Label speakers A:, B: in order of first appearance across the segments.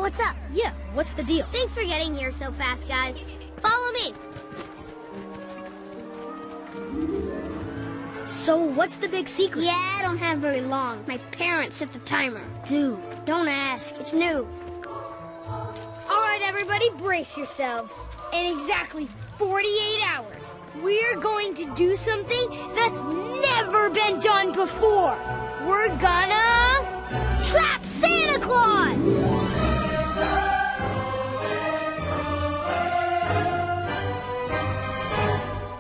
A: what's up?
B: Yeah, what's the deal?
A: Thanks for getting here so fast, guys. Follow me.
B: So, what's the big secret?
A: Yeah, I don't have very long. My parents set the timer.
B: Dude.
A: Don't ask. It's new. All right, everybody, brace yourselves. In exactly 48 hours, we're going to do something that's never been done before. We're gonna trap Santa Claus!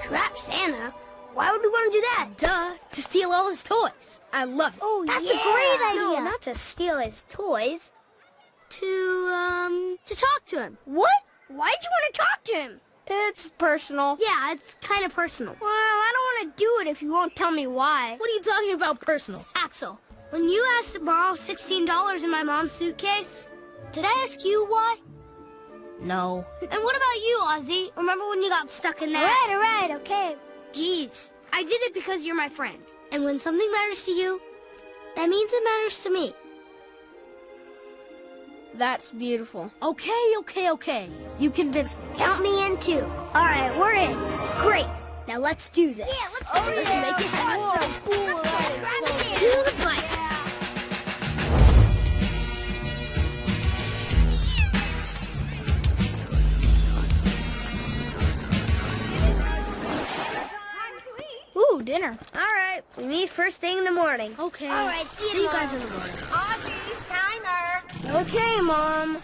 A: Trap Santa? Why would we want to do that?
B: Duh, to steal all his toys. I love it.
A: Oh, that's a great idea. No, not to steal his toys. To talk to him.
B: What?
A: Why'd you want to talk to him?
B: It's personal.
A: Yeah, it's kind of personal. Well, I don't want to do it if you won't tell me why.
B: What are you talking about personal?
A: Axel, when you asked to borrow $16 in my mom's suitcase, did I ask you why?
B: No.
A: And what about you, Ozzy? Remember when you got stuck in that? All right, okay. Jeez, I did it because you're my friend. And when something matters to you, that means it matters to me.
B: That's beautiful. Okay. You convinced me.
A: Count me in, too. All right, we're in. Great. Now let's do this. Yeah, let's make it happen. So cool. To the bikes. Ooh, dinner. All right, we meet first thing in the morning.
B: Okay.
A: All right, see
B: you
A: you
B: guys in the morning.
C: Ozzy, timer.
A: Okay, Mom.